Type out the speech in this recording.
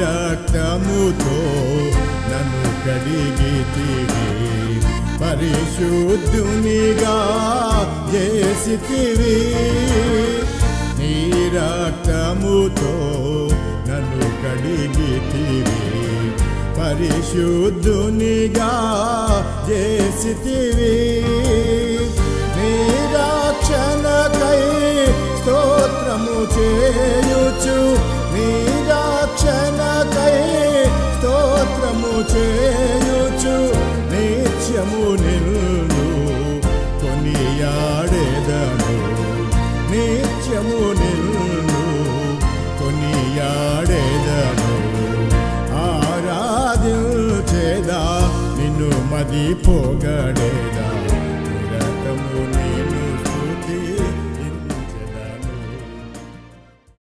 రక్తముతో నన్ను కడిగితివి, పరిశుద్ధునిగా చేసితివి. నీ రక్తముతో నన్ను కడిగితివి, పరిశుద్ధునిగా చేసితివి. నీ రక్షణకై స్తోత్రము చేయుచు, నీ రక్షణకై స్తోత్రము చేయుచు, నిత్యము నిన్ను కొనియాడెదను, నిత్యము నిన్ను కొనియాడెదను. ఆరాధించేదా నిన్ను మదిపో